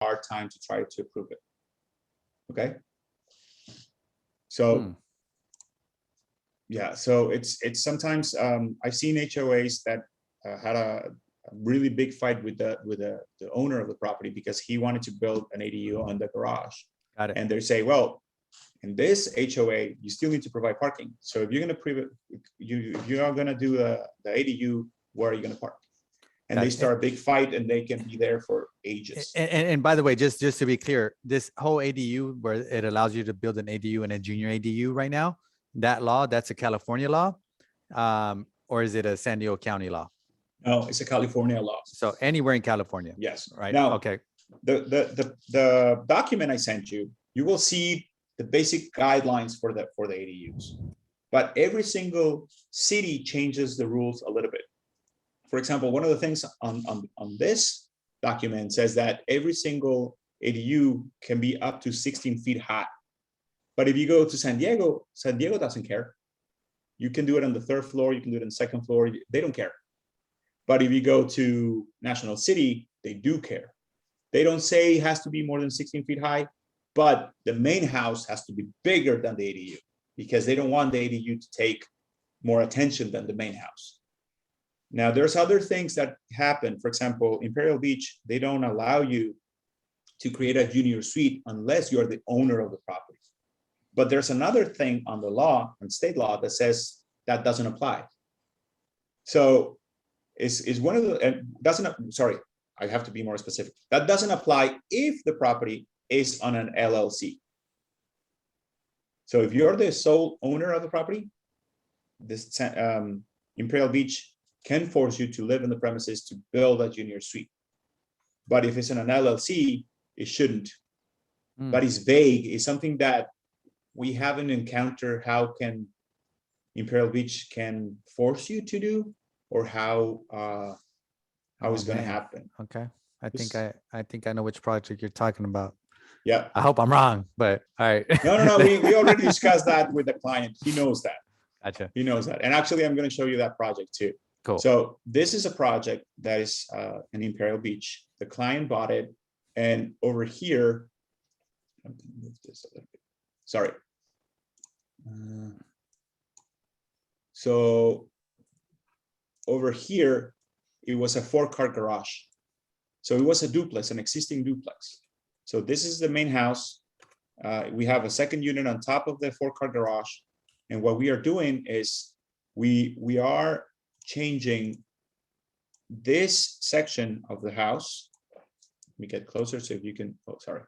hard time to try to approve it. Okay. So yeah, so it's sometimes I've seen HOAs that had a really big fight with the owner of the property because he wanted to build an ADU on the garage. Got it. And they say, well, in this HOA, you still need to provide parking. So if you're going to if you are going to do the ADU, where are you going to park? And they start a big fight, and they can be there for ages. And by the way, just to be clear, this whole ADU where it allows you to build an ADU and a junior ADU right now, that law, that's a California law, or is it a San Diego County law? No, it's a California law. So anywhere in California. Yes. Right. Now, okay. The document I sent you, you will see the basic guidelines for the ADUs, but every single city changes the rules a little bit. For example, one of the things on this document says that every single ADU can be up to 16 feet high. But if you go to San Diego doesn't care. You can do it on the 3rd floor, you can do it on the 2nd floor, they don't care. But if you go to National City, they do care. They don't say it has to be more than 16 feet high, but the main house has to be bigger than the ADU because they don't want the ADU to take more attention than the main house. Now, there's other things that happen. For example, Imperial Beach, they don't allow you to create a junior suite unless you're the owner of the property. But there's another thing on the law, on state law, that says that doesn't apply. So is one of the, sorry, I have to be more specific. That doesn't apply if the property is on an LLC. So if you're the sole owner of the property, this Imperial Beach can force you to live in the premises to build a junior suite. But if it's in an LLC, it shouldn't. But it's vague. It's something that we haven't encountered. How can Imperial Beach can force you to do, or how it's going to happen? Okay, I think I know which project you're talking about. Yeah, I hope I'm wrong, but all right. No. We already discussed that with the client. He knows that. Gotcha. He knows that. And actually, I'm going to show you that project too. Cool. So this is a project that is in Imperial Beach. The client bought it, and over here, I'm going to move this a little bit. Sorry. So over here, it was a 4-car garage. So it was a duplex, an existing duplex. So this is the main house. We have a second unit on top of the 4-car garage. And what we are doing is we are changing this section of the house. Let me get closer so if you can, oh, sorry.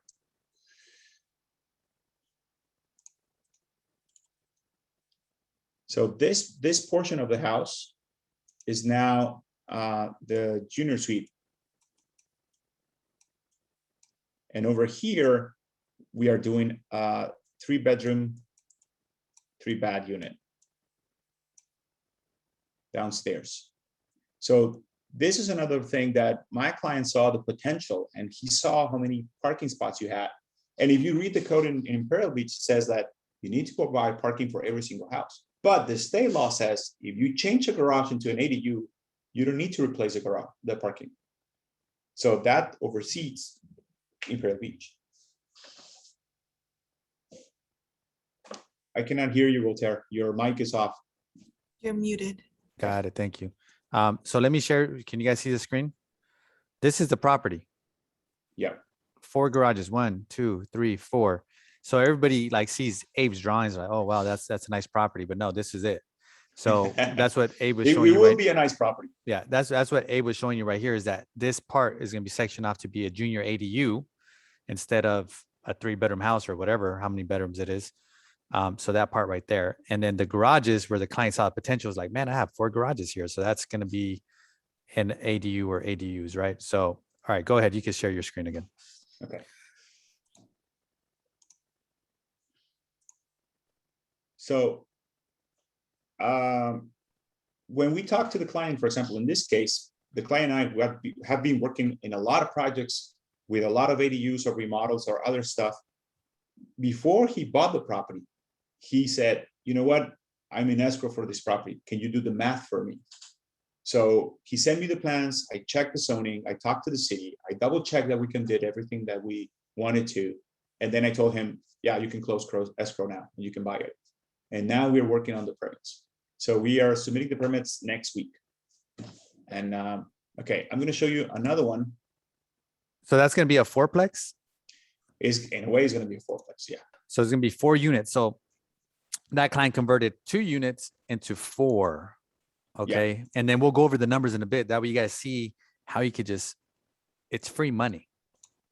So this portion of the house is now the junior suite. And over here, we are doing a 3-bedroom, 3-bath unit downstairs. So this is another thing that my client saw the potential, and he saw how many parking spots you had. And if you read the code in Imperial Beach, it says that you need to provide parking for every single house. But the state law says if you change a garage into an ADU, you don't need to replace the garage, the parking. So that oversees Imperial Beach. I cannot hear you, Voltaire. Your mic is off. You're muted. Got it. Thank you. So let me share. Can you guys see the screen? This is the property. Yeah. 4 garages. 1, 2, 3, 4. So everybody like sees Abe's drawings like, oh wow, that's a nice property. But no, this is it. So that's what Abe was showing you. It will be a nice property. Yeah, that's what Abe was showing you right here, is that this part is going to be sectioned off to be a junior ADU instead of a 3-bedroom house or whatever, how many bedrooms it is. So that part right there. And then the garages where the client saw the potential is like, man, I have 4 garages here. So that's going to be an ADU or ADUs, right? So, all right, go ahead. You can share your screen again. Okay. So when we talk to the client, for example, in this case, the client and I have been working in a lot of projects with a lot of ADUs or remodels or other stuff. Before he bought the property, he said, you know what, I'm in escrow for this property. Can you do the math for me? So he sent me the plans. I checked the zoning. I talked to the city. I double checked that we can did everything that we wanted to. And then I told him, yeah, you can close escrow now and you can buy it. And now we're working on the permits. So we are submitting the permits next week. And okay, I'm going to show you another one. So that's going to be a fourplex. Is in a way is going to be a fourplex. Yeah. So it's going to be 4 units. So that client converted 2 units into 4. Okay. Yeah. And then we'll go over the numbers in a bit. That way you guys see how you could just, it's free money,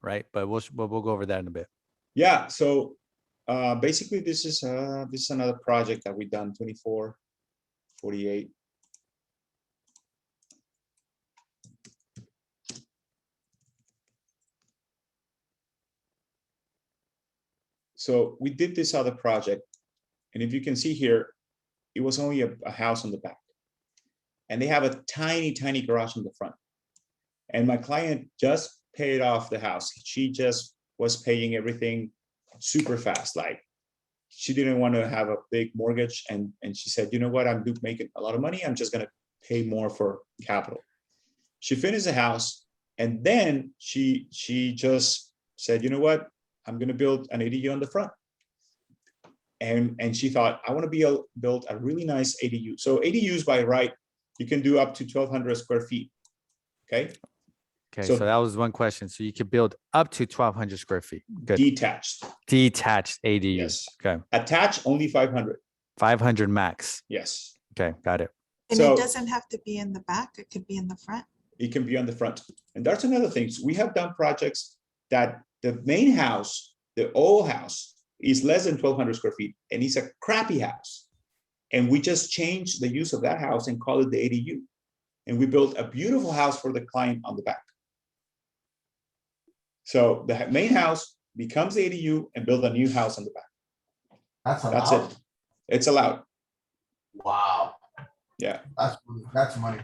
right? But we'll go over that in a bit. Yeah. So basically this is another project that we've done, 2448. So we did this other project, and if you can see here, it was only a house on the back, and they have a tiny garage in the front. And my client just paid off the house. She just was paying everything super fast. Like, she didn't want to have a big mortgage, and she said, you know what, I'm making a lot of money, I'm just going to pay more for capital. She finished the house, and then she just said, you know what, I'm going to build an ADU on the front. And she thought, I want to build a really nice ADU. So ADUs by right, you can do up to 1,200 square feet. Okay. Okay. So that was one question. So you could build up to 1,200 square feet. Good. Detached ADU. Yes. Okay. Attached, only 500. 500 max. Yes. Okay. Got it. And so, it doesn't have to be in the back. It could be in the front. It can be on the front. And that's another thing. So we have done projects that the main house, the old house, is less than 1,200 square feet, and it's a crappy house. And we just changed the use of that house and call it the ADU. And we built a beautiful house for the client on the back. So the main house becomes the ADU and build a new house on the back. That's it. It's allowed. Wow. Yeah. That's money.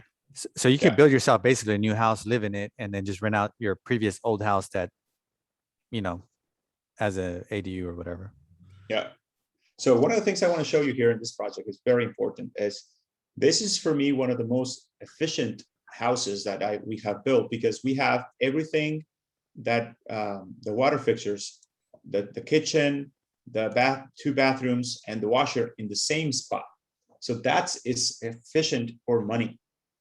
So you could build yourself basically a new house, live in it, and then just rent out your previous old house that, you know, as a ADU or whatever. Yeah. So one of the things I want to show you here in this project is very important. Is this is for me one of the most efficient houses that we have built, because we have everything that the water fixtures, the kitchen, the 2 bathrooms, and the washer in the same spot. So it's efficient for money.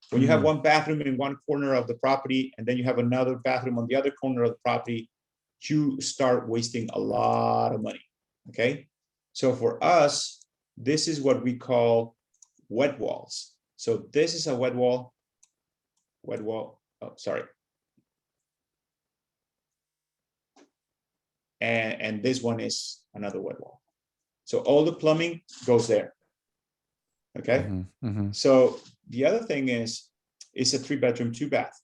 When you have one bathroom in one corner of the property, and then you have another bathroom on the other corner of the property, you start wasting a lot of money. Okay. So for us, this is what we call wet walls. So this is a wet wall. Oh, sorry. And this one is another wet wall. So all the plumbing goes there. Okay. So the other thing is, it's a 3-bedroom, 2-bath.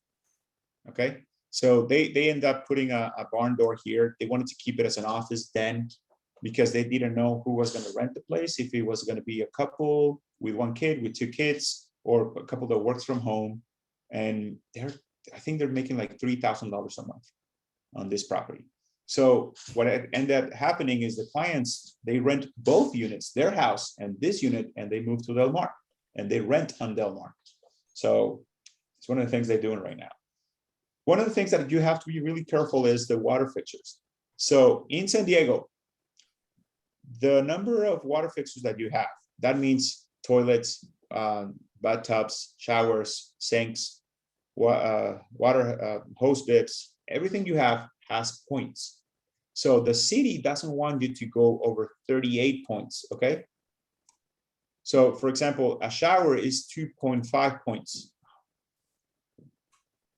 Okay. So they end up putting a barn door here. They wanted to keep it as an office den, because they didn't know who was going to rent the place, if it was going to be a couple with 1 kid, with 2 kids, or a couple that works from home. And I think they're making like $3,000 a month on this property. So what ended up happening is the clients, they rent both units, their house and this unit, and they move to Del Mar, and they rent on Del Mar. So it's one of the things they're doing right now. One of the things that you have to be really careful is the water fixtures. So in San Diego, the number of water fixtures that you have, that means toilets, bathtubs, showers, sinks, water hose bibs, everything you have has points. So the city doesn't want you to go over 38 points, okay? So for example, a shower is 2.5 points,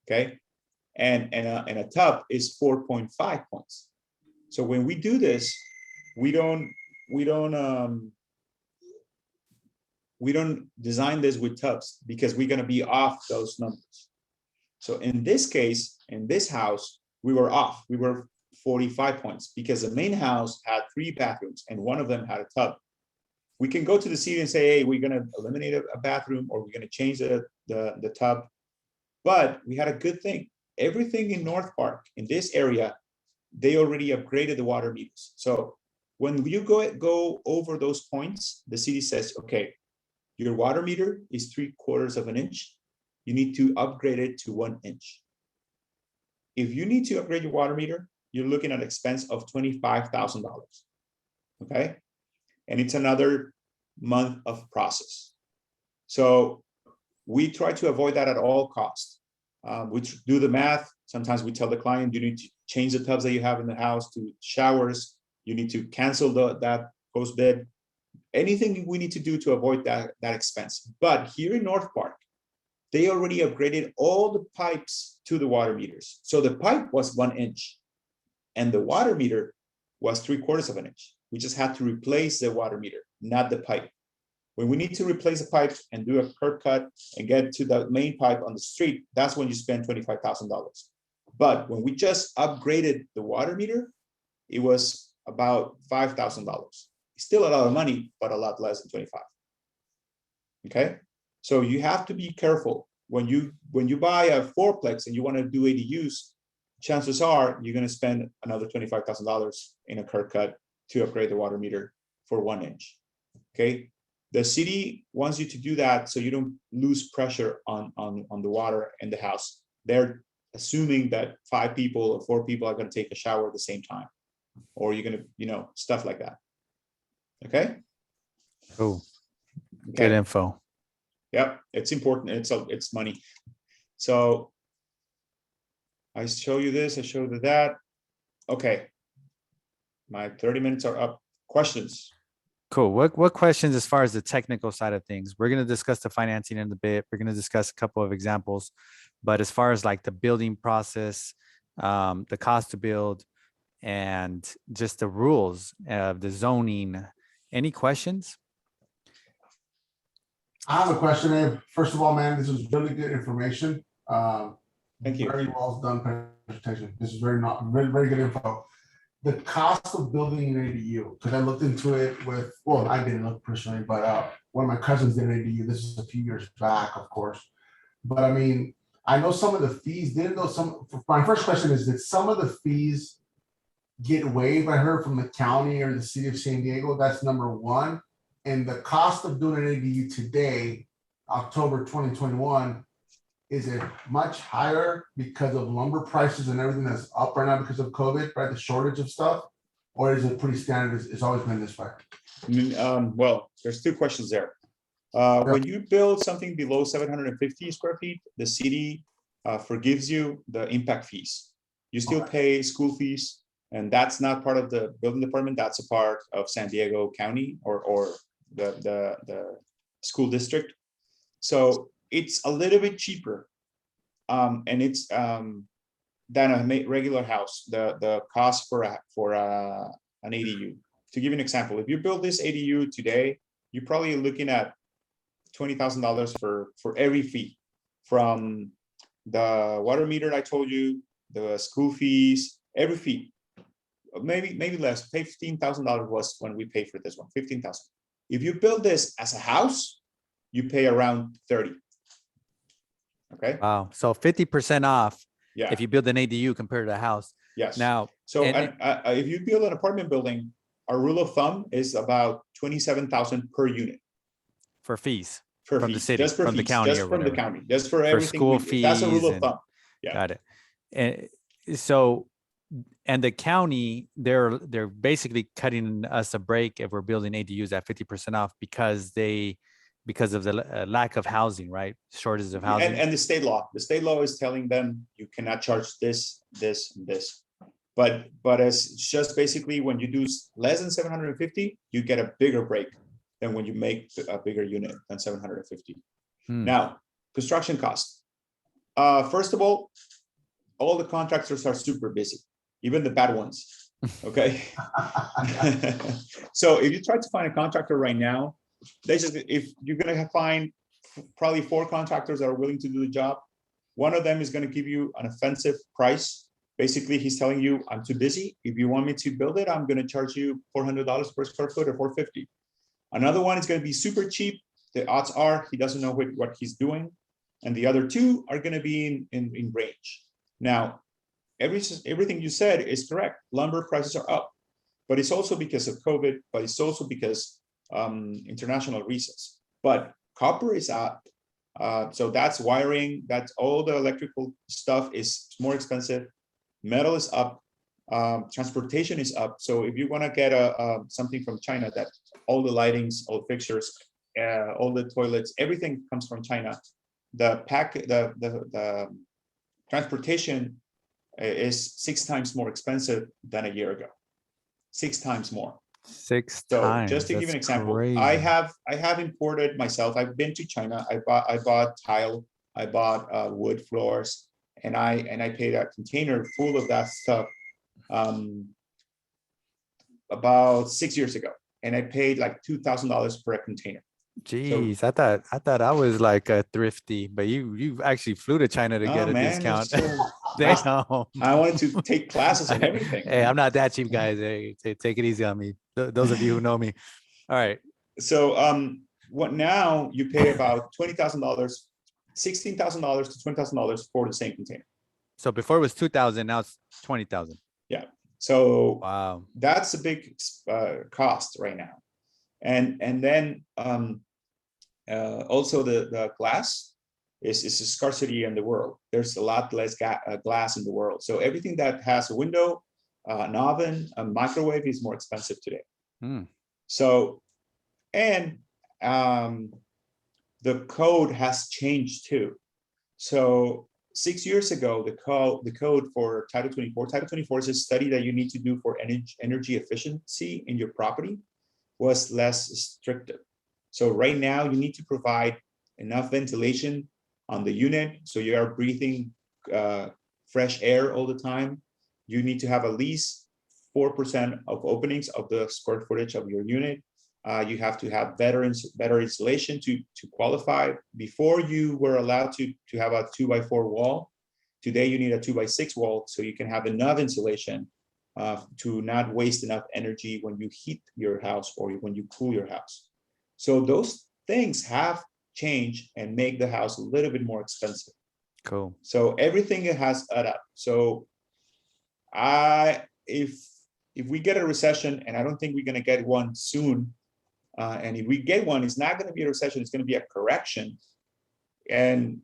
okay? And a tub is 4.5 points. So when we do this, we don't design this with tubs, because we're going to be off those numbers. So in this case, in this house, we were off. We were 45 points, because the main house had 3 bathrooms and one of them had a tub. We can go to the city and say, hey, we're going to eliminate a bathroom, or we're going to change the tub. But we had a good thing. Everything in North Park, in this area, they already upgraded the water meters. So when you go over those points, the city says, okay, your water meter is 3/4 of an inch. you need to upgrade it to 1 inch. If you need to upgrade your water meter, you're looking at expense of $25,000. Okay. And it's another month of process. So we try to avoid that at all costs. We do the math. Sometimes we tell the client, you need to change the tubs that you have in the house to showers. You need to cancel that post bid. Anything we need to do to avoid that expense. But here in North Park, they already upgraded all the pipes to the water meters. So the pipe was 1 inch and the water meter was 3/4 of an inch. We just had to replace the water meter, not the pipe. When we need to replace the pipe and do a curb cut and get to the main pipe on the street, that's when you spend $25,000. But when we just upgraded the water meter, it was about $5,000. Still a lot of money, but a lot less than 25. Okay. So you have to be careful when you buy a fourplex and you want to do ADUs, chances are you're going to spend another $25,000 in a curb cut to upgrade the water meter for 1 inch. Okay. The city wants you to do that so you don't lose pressure on the water in the house. They're assuming that 5 people or 4 people are going to take a shower at the same time, or you're going to, stuff like that. Okay. Oh, Okay. good info. Yep, it's important. It's money. So I show you this, I show you that. Okay. My 30 minutes are up. Questions? Cool. What questions as far as the technical side of things? We're going to discuss the financing in a bit. We're going to discuss a couple of examples, but as far as like the building process, the cost to build, and just the rules of the zoning, any questions? I have a question, Abe. First of all, man, this was really good information. Thank you. Very well done presentation. This is very good info. The cost of building an ADU, because I looked into it with, well, I didn't look personally, but one of my cousins did an ADU. This is a few years back, of course. But I mean, I know some of the fees, my first question is, did some of the fees get waived, I heard, from the county or the city of San Diego? That's number one. And the cost of doing an ADU today, October 2021, is it much higher because of lumber prices and everything that's up right now because of COVID, right? The shortage of stuff, or is it pretty standard? It's always been this way. Well, there's 2 questions there. When you build something below 750 square feet, the city forgives you the impact fees. You still pay school fees, and that's not part of the building department. That's a part of San Diego County or the school district. So it's a little bit cheaper, and it's than a regular house. The cost for an ADU. To give you an example, if you build this ADU today, you're probably looking at $20,000 for every fee, from the water meter I told you, the school fees, every fee. Maybe less. $15,000 was when we paid for this one. $15,000. If you build this as a house, you pay around 30. Okay. Wow. So 50% off. Yeah. If you build an ADU compared to a house. Yes. Now, so if you build an apartment building, our rule of thumb is about 27,000 per unit for fees for from fees. the city, just for from fees, the county, just or from whatever. the county, just for For everything. school That's a rule fees of thumb. Yeah. Got it. And so, and the county, they're basically cutting us a break if we're building ADUs at 50% off because of the lack of housing, right? Shortages of housing. And the state law is telling them you cannot charge this, and this. But it's just basically when you do less than 750, you get a bigger break than when you make a bigger unit than 750. Now, construction costs. First of all the contractors are super busy, even the bad ones. Okay. So if you try to find a contractor right now, if you're going to find probably 4 contractors that are willing to do the job, one of them is going to give you an offensive price. Basically, he's telling you, I'm too busy. If you want me to build it, I'm going to charge you $400 per square foot or $450. Another one is going to be super cheap. The odds are he doesn't know what he's doing. And the other 2 are going to be in range. Now, everything you said is correct. Lumber prices are up, but it's also because of COVID, but it's also because international reasons. But copper is up, So that's wiring, that's all the electrical stuff is more expensive. Metal is up, transportation is up. So if you want to get something from China, that all the lightings, all the fixtures, all the toilets, everything comes from China. The transportation is 6 times more expensive than a year ago. 6 times more. 6 So times. just to give you an That's example, crazy. I have imported myself. I've been to China. I bought tile. I bought wood floors, and I paid a container full of that stuff about 6 years ago, and I paid like $2,000 per container. Jeez, I thought I was like a thrifty, but you actually flew to China to No, get a man, discount. it's, Damn. I wanted to take classes and everything. Hey, I'm not that cheap, guys. Hey, take it easy on me. Those of you who know me. All right. So what now you pay about $20,000, $16,000 to $20,000 for the same container. So before it was 2,000, now it's 20,000. Yeah. So Wow. that's a big cost right now. And then also the glass is a scarcity in the world. There's a lot less glass in the world. So everything that has a window, an oven, a microwave is more expensive today. So, and the code has changed too. So 6 years ago, the code for Title 24. Title 24 is a study that you need to do for energy efficiency in your property, was less restrictive. So right now you need to provide enough ventilation on the unit, so you are breathing fresh air all the time. You need to have at least 4% of openings of the square footage of your unit. You have to have better insulation to qualify. Before, you were allowed to have a 2x4 wall. Today you need a 2x6 wall, so you can have enough insulation to not waste enough energy when you heat your house or when you cool your house. So those things have changed and make the house a little bit more expensive. Cool. So everything has added up. So if we get a recession, and I don't think we're going to get one soon, and if we get one, it's not going to be a recession, it's going to be a correction. And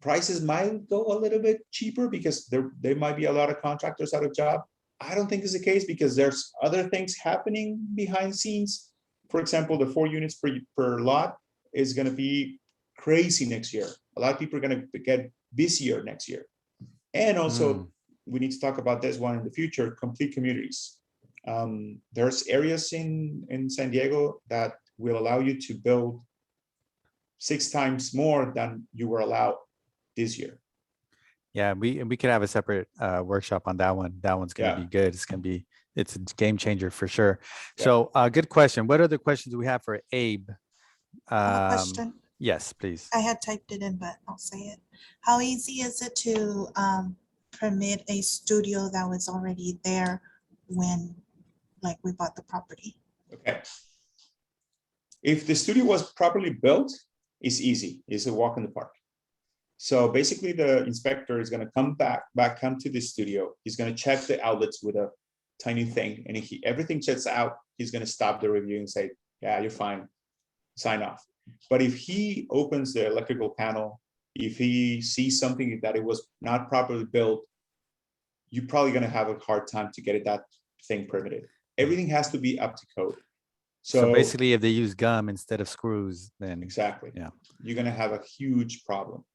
prices might go a little bit cheaper because there might be a lot of contractors out of job. I don't think it's the case because there's other things happening behind the scenes. For example, the 4 units per lot is going to be crazy next year. A lot of people are going to get busier next year. And also, we need to talk about this one in the future, complete communities. There's areas in San Diego that will allow you to build 6 times more than you were allowed this year. Yeah, we could have a separate workshop on that one. That one's going to be good. It's a game changer for sure. So good question. What other questions do we have for Abe? I have a question. Yes, please. I had typed it in, but I'll say it. How easy is it to permit a studio that was already there when, like, we bought the property? Okay. If the studio was properly built, it's easy. It's a walk in the park. So basically, the inspector is going to come come to the studio. He's going to check the outlets with a tiny thing, and if everything checks out, he's going to stop the review and say, "Yeah, you're fine. Sign off." But if he opens the electrical panel, if he sees something that it was not properly built, you're probably going to have a hard time to get that thing permitted. Everything has to be up to code. So basically, if they use gum instead of screws, then exactly, yeah, you're going to have a huge problem.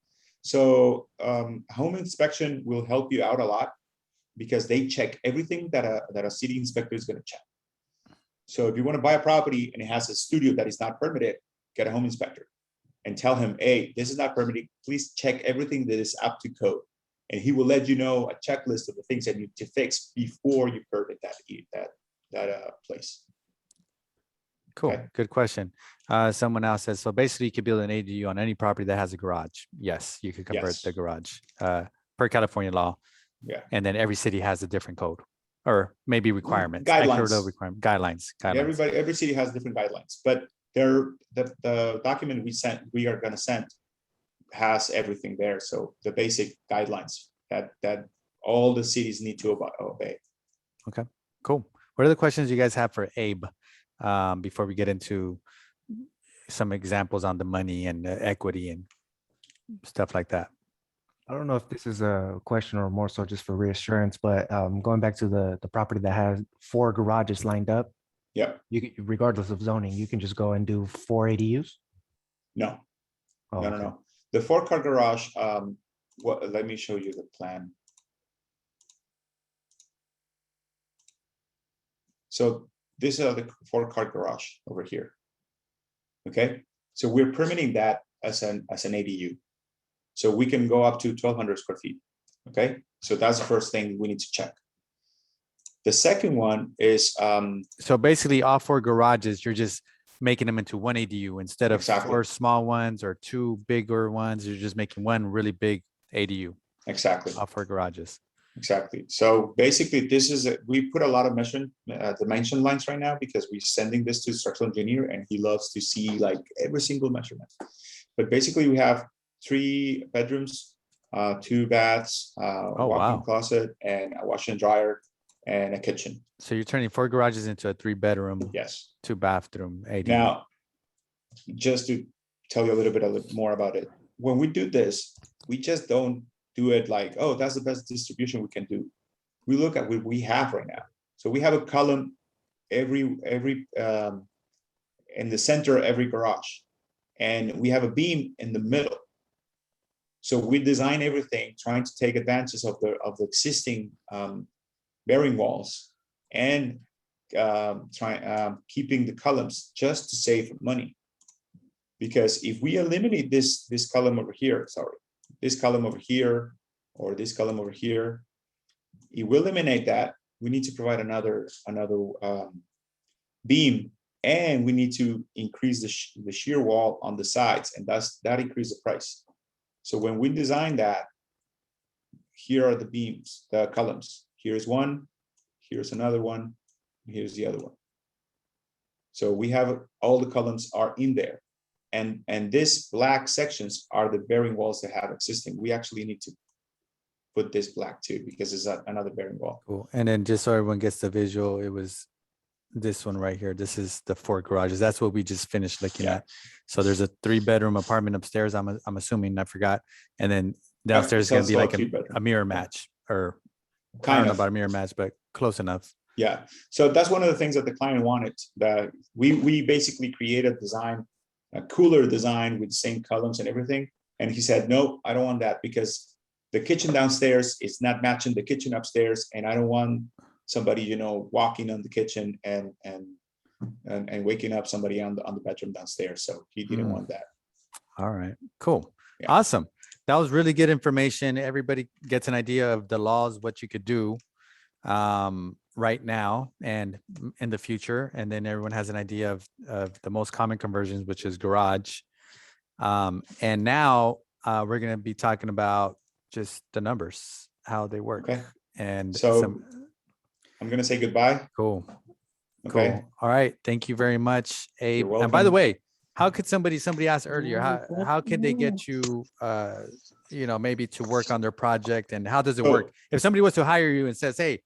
So home inspection will help you out a lot because they check everything that a city inspector is going to check. So if you want to buy a property and it has a studio that is not permitted, get a home inspector and tell him, "Hey, this is not permitted. Please check everything that is up to code." And he will let you know a checklist of the things that you need to fix before you permit that place. Cool. Okay. Good question. Someone else says, so basically you could build an ADU on any property that has a garage. Yes, you could convert the garage per California law. Yeah. And then every city has a different code or maybe requirements. Guidelines. Guidelines. Every city has different guidelines, but the document we are going to send has everything there. So the basic guidelines that all the cities need to obey. Okay, cool. What are the questions you guys have for Abe before we get into some examples on the money and the equity and stuff like that. I don't know if this is a question or more so just for reassurance, but going back to the property that has 4 garages lined up, Yeah, regardless of zoning, you can just go and do 4 ADUs? no, Oh, no, no, okay. no. The 4-car garage, let me show you the plan. So these are the 4-car garage over here. Okay, so we're permitting that as an ADU. So we can go up to 1,200 square feet. Okay, so that's the first thing we need to check. The second one is So basically all 4 garages, you're just making them into one ADU instead of Exactly. 4 small ones or 2 bigger ones. You're just making one really big ADU, exactly. all 4 garages. Exactly. So basically, this is we put a lot of dimension lines right now because we're sending this to structural engineer, and he loves to see like every single measurement. But basically, we have 3 bedrooms, 2 baths, Oh, walk-in wow. closet, and a washer and dryer, and a kitchen. So you're turning 4 garages into a 3-bedroom, Yes. 2-bathroom ADU. Now, just to tell you a little bit more about it, when we do this, we just don't do it like, oh, that's the best distribution we can do. We look at what we have right now. So we have a column every in the center of every garage, and we have a beam in the middle. So we design everything trying to take advantage of the existing bearing walls and keeping the columns just to save money. Because if we eliminate this column over here, this column over here, or this column over here, it will eliminate that. We need to provide another beam, and we need to increase the shear wall on the sides, and that increases the price. So when we design that, here are the beams, the columns. Here's one, here's another one, here's the other one. So we have all the columns are in there. And these black sections are the bearing walls that have existing. We actually need to put this black too, because it's another bearing wall. Cool. And then just so everyone gets the visual, it was this one right here. This is the 4 garages. That's what we just finished looking Yeah. at. So there's a 3-bedroom apartment upstairs. I'm assuming, I forgot. And then downstairs is So going it's to be like called 2-bedroom. a mirror match, or I Kind don't know of. about a mirror match, but close enough. Yeah. So that's one of the things that the client wanted. That we basically created a cooler design with the same columns and everything. And he said, no, I don't want that, because the kitchen downstairs is not matching the kitchen upstairs, and I don't want somebody, walking on the kitchen and waking up somebody on the bedroom downstairs. So he didn't want that. All right, cool. Yeah. Awesome. That was really good information. Everybody gets an idea of the laws, what you could do right now and in the future. And then everyone has an idea of the most common conversions, which is garage. And now we're going to be talking about just the numbers, how they work. Okay. And So I'm going to say goodbye. Cool. Okay. Cool. All right. Thank you very much, Abe. You're And by the welcome. way, how could somebody asked earlier, how can they get you, maybe to work on their project, and how does it work? If somebody was to hire you and says, hey,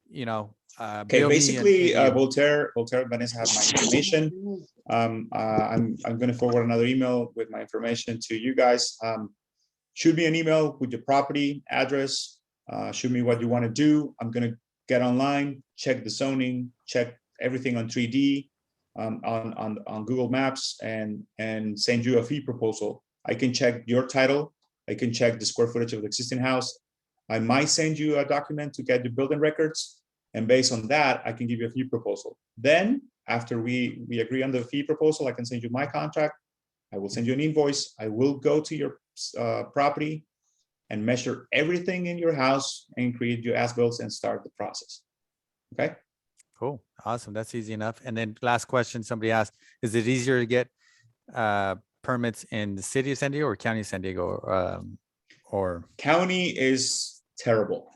Okay, build me basically, an ADU. Voltaire and Vanessa have my information. I'm going to forward another email with my information to you guys. Shoot me an email with your property address. Shoot me what you want to do. I'm going to get online, check the zoning, check everything on 3D, on Google Maps, and send you a fee proposal. I can check your title. I can check the square footage of the existing house. I might send you a document to get the building records, and based on that, I can give you a fee proposal. Then, after we agree on the fee proposal, I can send you my contract. I will send you an invoice. I will go to your property and measure everything in your house and create your as-built and start the process. Okay. Cool. Awesome. That's easy enough. And then last question, somebody asked, is it easier to get permits in the city of San Diego or county of San Diego? Or county is terrible.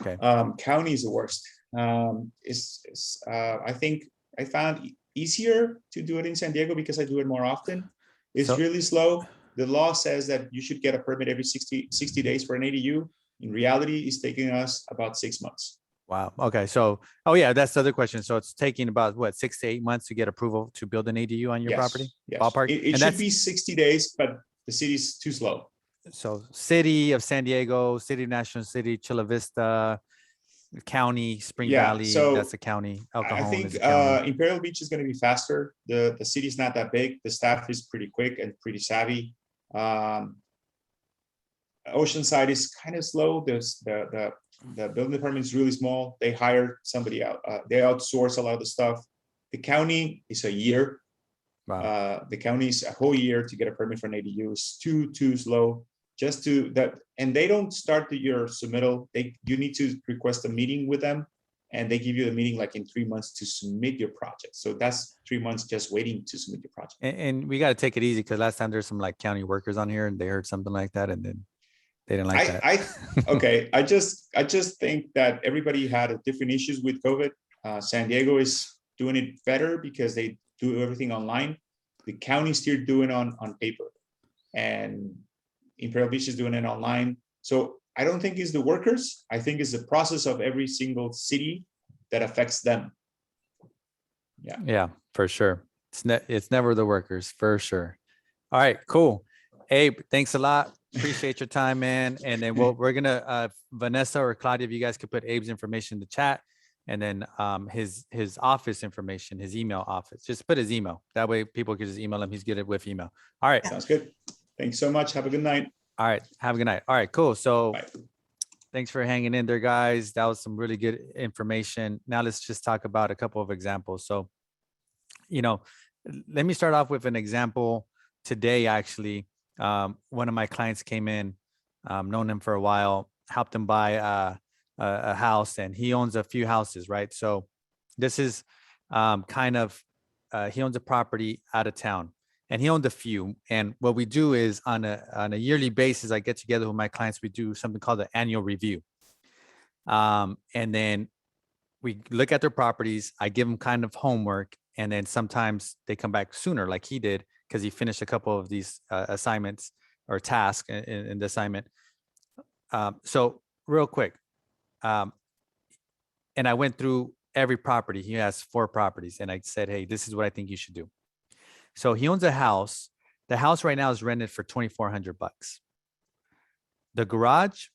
Okay. County is the worst. I think I found easier to do it in San Diego because I do it more often. It's really slow. The law says that you should get a permit every 60 days for an ADU. In reality, it's taking us about 6 months. Wow. Okay. So, that's the other question. So it's taking about 6 to 8 months to get approval to build an ADU on your property? Yes. Ballpark? It should be 60 days, but the city's too slow. So city of San Diego, city of National City, Chula Vista, county, Spring Yeah, Valley, so that's the county. El I Cajon think is the county. Imperial Beach is going to be faster. The city's not that big. The staff is pretty quick and pretty savvy. Oceanside is kind of slow. There's the building department is really small. They hire somebody out. They outsource a lot of the stuff. The county is a year. Wow. The county is a whole year to get a permit for an ADU. Is too slow. Just to that, and they don't start your submittal. You need to request a meeting with them, and they give you the meeting like in 3 months to submit your project. So that's 3 months just waiting to submit your project. And we got to take it easy because last time there's some like county workers on here and they heard something like that and then they didn't like that. Okay. I just think that everybody had different issues with COVID. San Diego is doing it better because they do everything online. The county's still doing on paper, and Imperial Beach is doing it online. So I don't think it's the workers. I think it's the process of every single city that affects them. Yeah, for sure. It's never the workers, for sure. All right, cool. Abe, thanks a lot. Appreciate your time, man. And then we're gonna Vanessa or Claudia, if you guys could put Abe's information in the chat, and then his office information, his email office. Just put his email. That way people can just email him. He's good with email. All right. Sounds good. Thanks so much. Have a good night. All right. Have a good night. All right, cool. So Bye. thanks for hanging in there, guys. That was some really good information. Now let's just talk about a couple of examples. So, let me start off with an example today, actually. One of my clients came in, known him for a while, helped him buy a house, and he owns a few houses, right? So this is he owns a property out of town. And he owned a few. And what we do is on a yearly basis, I get together with my clients. We do something called the annual review. And then we look at their properties. I give them kind of homework. And then sometimes they come back sooner, like he did, because he finished a couple of these assignments or tasks in the assignment. So real quick. And I went through every property. He has 4 properties. And I said, hey, this is what I think you should do. So he owns a house. The house right now is rented for $2,400. The garage,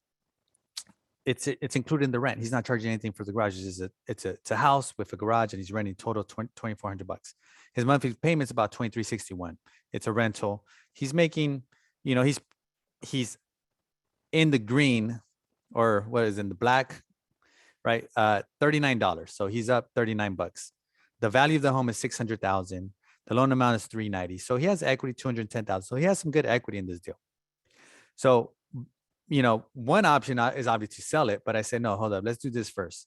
it's included in the rent. He's not charging anything for the garage. It's a house with a garage, and he's renting total $2,400. His monthly payment is about $2,361. It's a rental. He's making, he's in the green, or what is in the black, right? $39. So he's up $39. The value of the home is $600,000. The loan amount is $390,000. So he has equity, $210,000. So he has some good equity in this deal. So, one option is obviously sell it, but I said, no, hold up. Let's do this first.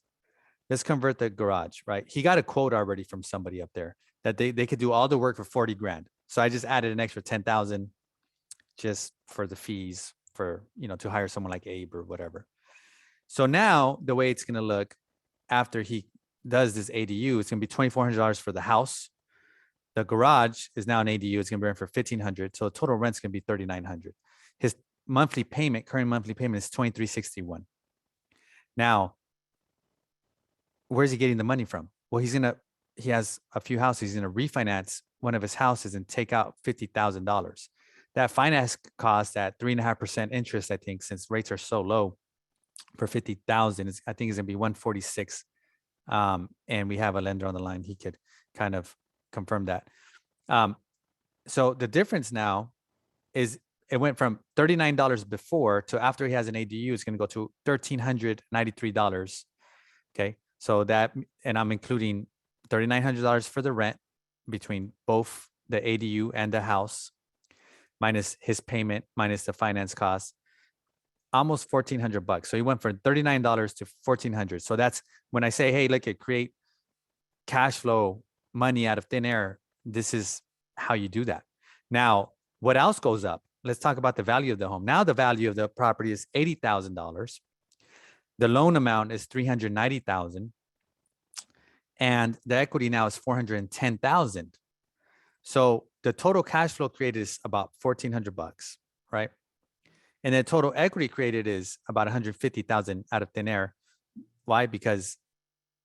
Let's convert the garage, right? He got a quote already from somebody up there that they could do all the work for 40 grand. So I just added an extra 10,000 just for the fees for, to hire someone like Abe or whatever. So now the way it's going to look after he does this ADU, it's going to be $2,400 for the house. The garage is now an ADU. It's going to be rent for $1,500. So the total rent's going to be $3,900. His monthly payment, current monthly payment is $2,361. Now, where's he getting the money from? Well, he has a few houses. He's going to refinance one of his houses and take out $50,000. That finance cost at 3.5% interest, I think, since rates are so low for $50,000, I think it's going to be $146. And we have a lender on the line. He could kind of confirm that. So the difference now is it went from $39 before to after he has an ADU, it's going to go to $1,393. Okay. So that, and I'm including $3,900 for the rent between both the ADU and the house, minus his payment, minus the finance cost, almost $1,400. So he went from $39 to $1,400. So that's when I say, hey, look, create cash flow money out of thin air. This is how you do that. Now, what else goes up? Let's talk about the value of the home. Now the value of the property is $80,000. The loan amount is $390,000. And the equity now is $410,000. So the total cash flow created is about $1,400, right? And the total equity created is about $150,000 out of thin air. Why? Because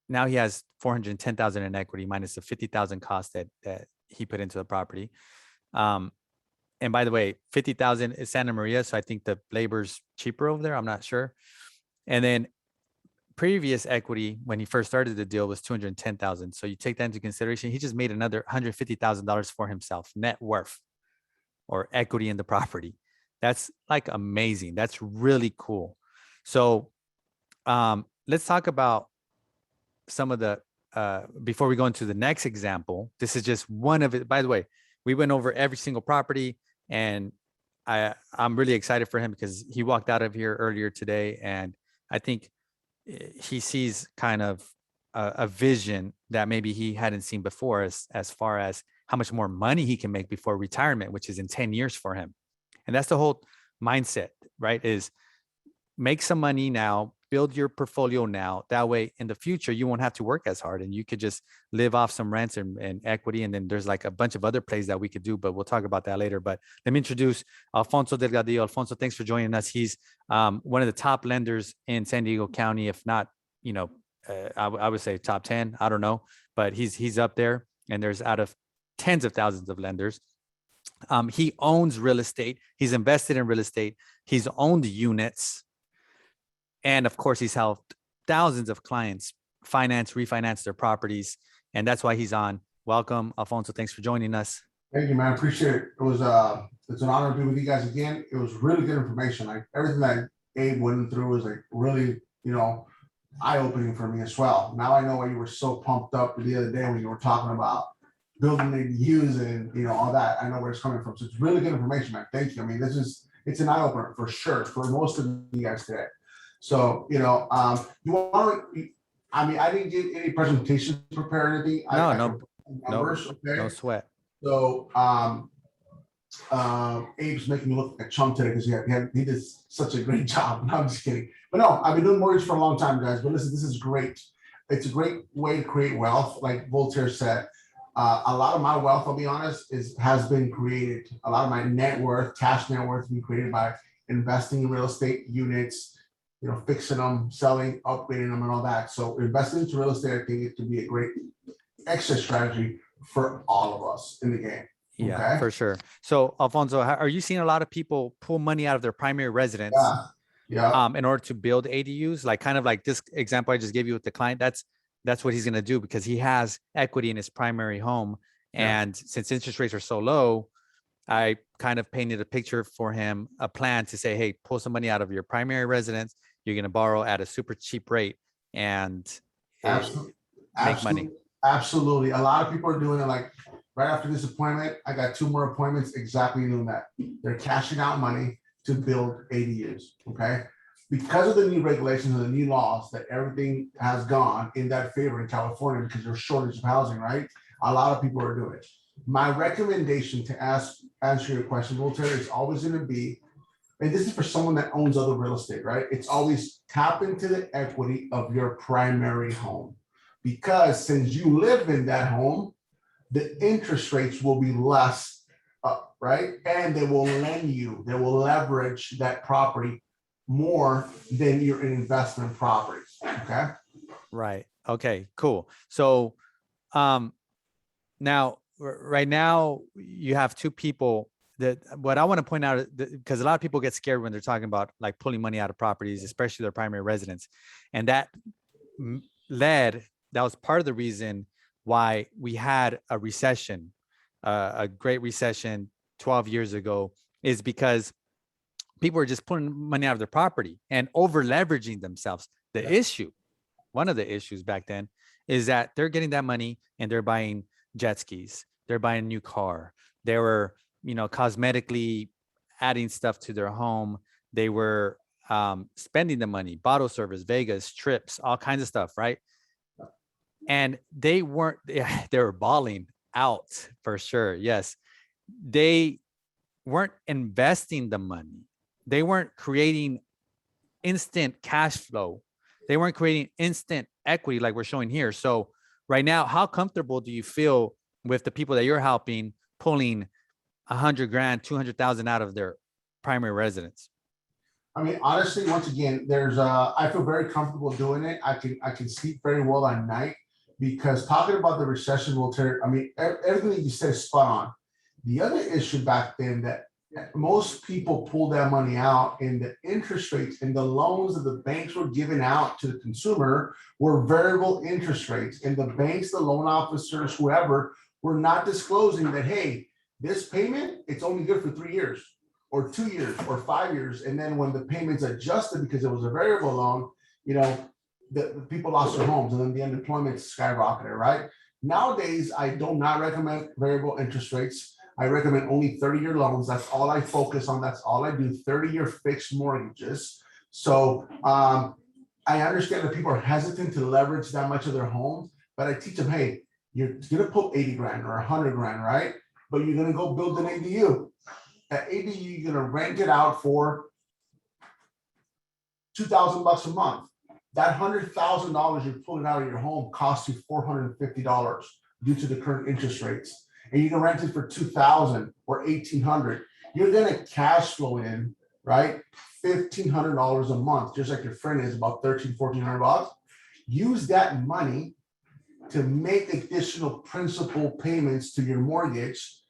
now he has $410,000 in equity minus the $50,000 cost that he put into the property. And by the way, 50,000 is Santa Maria. So I think the labor's cheaper over there. I'm not sure. And then previous equity when he first started the deal was 210,000. So you take that into consideration. He just made another $150,000 for himself, net worth or equity in the property. That's like amazing. That's really cool. So let's talk about some of the, before we go into the next example. This is just one of it. By the way, we went over every single property, and I'm really excited for him because he walked out of here earlier today, and I think he sees kind of a vision that maybe he hadn't seen before, as far as how much more money he can make before retirement, which is in 10 years for him. And that's the whole mindset, right? Is make some money now, build your portfolio now. That way in the future, you won't have to work as hard and you could just live off some rents and equity. And then there's like a bunch of other plays that we could do, but we'll talk about that later. But let me introduce Alfonso Delgadillo. Alfonso, thanks for joining us. He's one of the top lenders in San Diego County, if not, I would say top 10, I don't know, but he's up there, and there's out of tens of thousands of lenders. He owns real estate. He's invested in real estate. He's owned units. And of course, he's helped thousands of clients refinance their properties. And that's why he's on. Welcome, Alfonso. Thanks for joining us. Thank you, man. I appreciate it. It was it's an honor to be with you guys again. It was really good information. Like everything that Abe went through was like really, eye-opening for me as well. Now I know why you were so pumped up the other day when you were talking about building ADUs and all that. I know where it's coming from. So it's really good information, man. Thank you. I mean, it's an eye-opener for sure for most of you guys today. So, you want to, I didn't get any presentations prepared or anything. No sweat. So, Abe's making me look like a chump today because he did such a great job. No, I'm just kidding. But no, I've been doing mortgage for a long time, guys. But listen, this is great. It's a great way to create wealth. Like Voltaire said, a lot of my wealth, I'll be honest, has been created. A lot of my net worth, cash net worth, has been created by investing in real estate units, fixing them, selling, upgrading them, and all that. So investing into real estate, I think it could be a great exit strategy for all of us in the game. Yeah, okay? For sure. So Alfonso, are you seeing a lot of people pull money out of their primary residence in order to build ADUs? Like kind of like this example I just gave you with the client, that's what he's going to do because he has equity in his primary home. Yeah. And since interest rates are so low, I kind of painted a picture for him, a plan to say, hey, pull some money out of your primary residence. You're going to borrow at a super cheap rate and make money. Absolutely. A lot of people are doing it like right after this appointment. I got 2 more appointments exactly doing that. They're cashing out money to build ADUs. Okay. Because of the new regulations and the new laws that everything has gone in that favor in California because there's shortage of housing, right? A lot of people are doing it. My recommendation to answer your question, Voltaire, is always going to be, and this is for someone that owns other real estate, right? It's always tap into the equity of your primary home. Because since you live in that home, the interest rates will be less, right? And they will leverage that property more than your investment properties, okay? Right. Okay, cool. So now, right now you have 2 people that what I want to point out, because a lot of people get scared when they're talking about like pulling money out of properties, especially their primary residence. And that was part of the reason why we had a recession, a great recession 12 years ago, is because people were just pulling money out of their property and over leveraging themselves. One of the issues back then is that they're getting that money and they're buying jet skis. They're buying a new car. They were, cosmetically adding stuff to their home. They were spending the money, bottle service, Vegas, trips, all kinds of stuff, right? And they were balling out for sure. Yes. They weren't investing the money. They weren't creating instant cash flow. They weren't creating instant equity like we're showing here. So right now, how comfortable do you feel with the people that you're helping pulling $100,000, $200,000 out of their primary residence? I mean, honestly, once again, I feel very comfortable doing it. I can sleep very well at night because talking about the recession, Voltaire, I mean, everything that you said is spot on. The other issue back then that most people pull that money out, and the interest rates and the loans that the banks were giving out to the consumer were variable interest rates. And the banks, the loan officers, whoever, were not disclosing that, hey, this payment, it's only good for 3 years or 2 years or 5 years. And then when the payments adjusted because it was a variable loan, you know, the people lost their homes and then the unemployment skyrocketed, right? Nowadays, I do not recommend variable interest rates. I recommend only 30-year loans. That's all I focus on. That's all I do, 30-year fixed mortgages. So I understand that people are hesitant to leverage that much of their home, but I teach them, hey, you're gonna put 80 grand or 100 grand, right? But you're gonna go build an ADU. That ADU, you're gonna rent it out for $2,000 a month. That $100,000 you're pulling out of your home costs you $450 due to the current interest rates. And you can rent it for $2,000 or $1,800. You're gonna cash flow in, right? $1,500 a month, just like your friend is, about $1,300-1,400. Use that money to make additional principal payments to your mortgage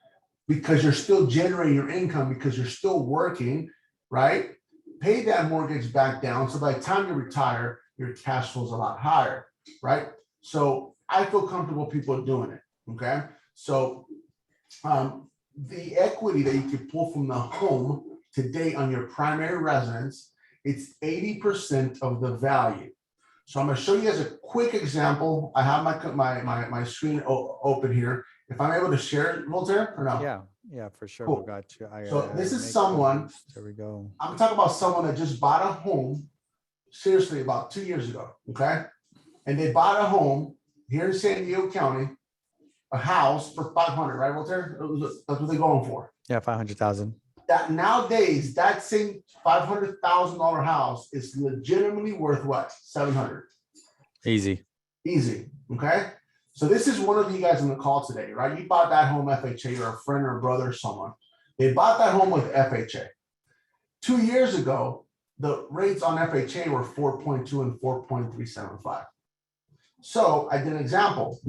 because you're still generating your income because you're still working, right? Pay that mortgage back down. So by the time you retire, your cash flow is a lot higher, right? So I feel comfortable people doing it, okay? So the equity that you could pull from the home today on your primary residence, it's 80% of the value. So I'm going to show you guys a quick example. I have my screen open here. If I'm able to share it, Voltaire, or no? Yeah, for sure. Cool. We got you. So this is someone. There we go. I'm talking about someone that just bought a home, seriously, about 2 years ago. Okay, and they bought a home here in San Diego County, a house for 500, right, Voltaire? That's what they're going for. Yeah, 500,000. That nowadays, that same $500,000 house is legitimately worth what? 700. Easy. Easy. Okay. So this is one of you guys on the call today, right? You bought that home FHA, or a friend or a brother or someone. They bought that home with FHA. 2 years ago, the rates on FHA were 4.2 and 4.375. So I did an example.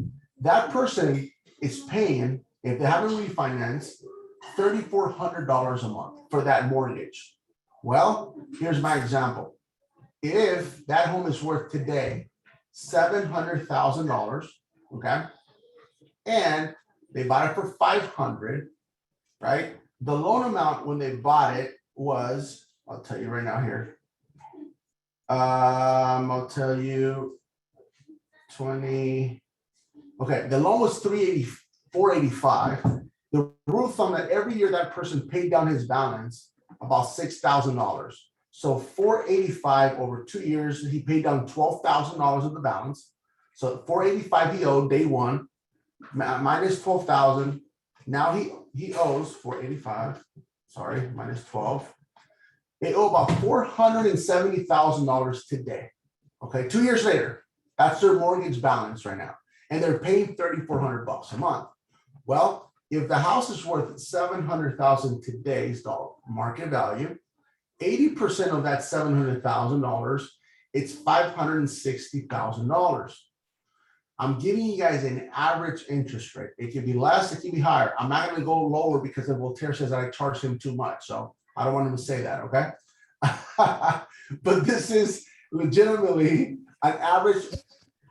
That person is paying, if they haven't refinanced, $3,400 a month for that mortgage. Well, here's my example. If that home is worth today $700,000, okay, and they bought it for 500, right? The loan amount when they bought it was, I'll tell you right now here. I'll tell you 20. Okay, the loan was 485. The rule of thumb that every year that person paid down his balance about $6,000. So 485 over 2 years, he paid down $12,000 of the balance. So 485 he owed day one, minus 12,000. Now he owes 485. Sorry, minus 12. They owe about $470,000 today. Okay, 2 years later, that's their mortgage balance right now, and they're paying $3,400 a month. Well, if the house is worth $700,000 today's market value, 80% of that $700,000, it's $560,000. I'm giving you guys an average interest rate. It can be less, it can be higher. I'm not going to go lower because of Voltaire says I charge him too much. So I don't want him to say that, okay? But this is legitimately an average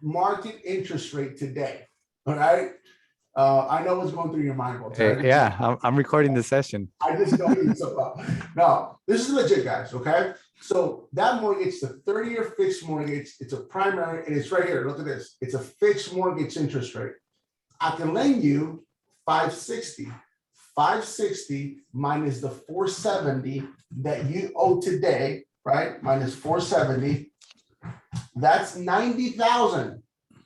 market interest rate today, all right? I know what's going through your mind, Voltaire. Hey, yeah, I'm recording the session. I just know you so well. No, this is legit, guys, okay? So that mortgage, the 30-year fixed mortgage, it's a primary, and it's right here. Look at this. It's a fixed mortgage interest rate. I can lend you 560. 560 minus the 470 that you owe today, right? Minus 470. That's 90,000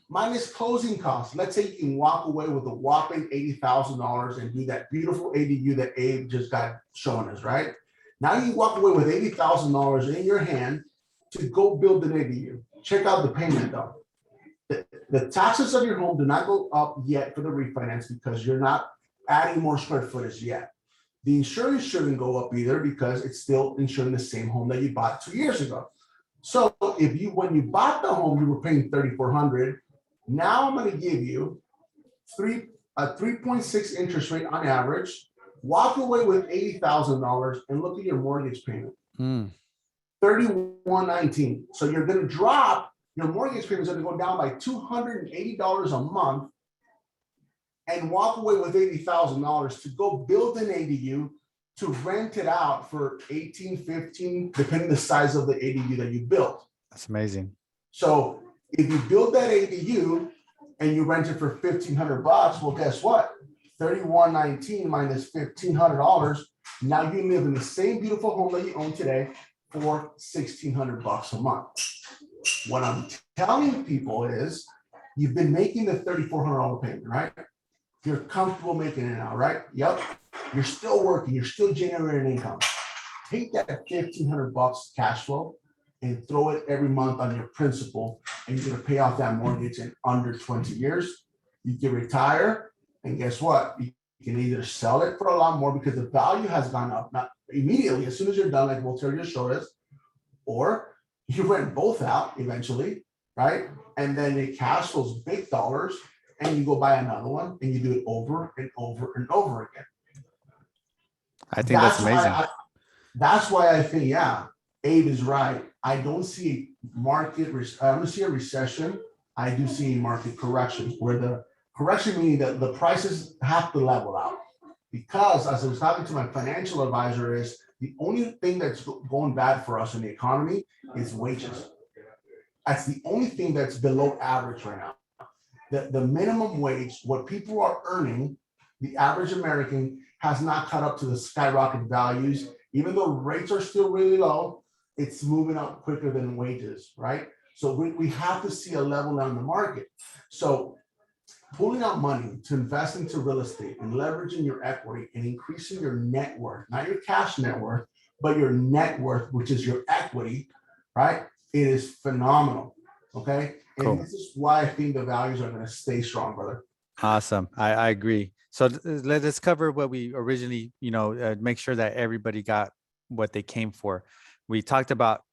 minus closing costs. Let's say you can walk away with a whopping $80,000 and do that beautiful ADU that Abe just got showing us, right? Now you walk away with $80,000 in your hand to go build an ADU. Check out the payment though. The taxes of your home do not go up yet for the refinance because you're not adding more square footage yet. The insurance shouldn't go up either because it's still insuring the same home that you bought 2 years ago. So if you, when you bought the home, you were paying $3,400. Now I'm going to give you a 3.6 interest rate on average walk away with $80,000 and look at your mortgage payment. Mm, 3119. So you're going to drop your mortgage payment is going to go down by $280 a month and walk away with $80,000 to go build an ADU to rent it out for 18, 15, depending the size of the ADU that you built. that's amazing. So if you build that ADU and you rent it for $1,500, well, guess what? 3119 minus $1,500. Now you live in the same beautiful home that you own today for $1,600 a month. What I'm telling people is you've been making the $3,400 payment, right? You're comfortable making it now, right? Yep. You're still working. You're still generating income. Take that $1,500 cash flow and throw it every month on your principal, and you're going to pay off that mortgage in under 20 years. You can retire, and guess what? You can either sell it for a lot more because the value has gone up, not immediately, as soon as you're done, like Walter just showed us, or you rent both out eventually, right? And then it cash flows big dollars, and you go buy another one, and you do it over and over and over again. I think that's amazing. That's why I think, yeah, Abe is right. I don't see I don't see a recession. I do see market corrections, where the correction meaning that the prices have to level out. Because as I was talking to my financial advisor, is the only thing that's going bad for us in the economy is wages. That's the only thing that's below average right now. The minimum wage, what people are earning, the average American has not caught up to the skyrocket values. Even though rates are still really low, it's moving up quicker than wages, right? So we have to see a level down the market. So pulling out money to invest into real estate and leveraging your equity and increasing your net worth, not your cash net worth, but your net worth, which is your equity, right? It is phenomenal, okay? And Cool. this is why I think the values are going to stay strong, brother. Awesome. I agree. So let's cover what we originally, make sure that everybody got what they came for. We talked about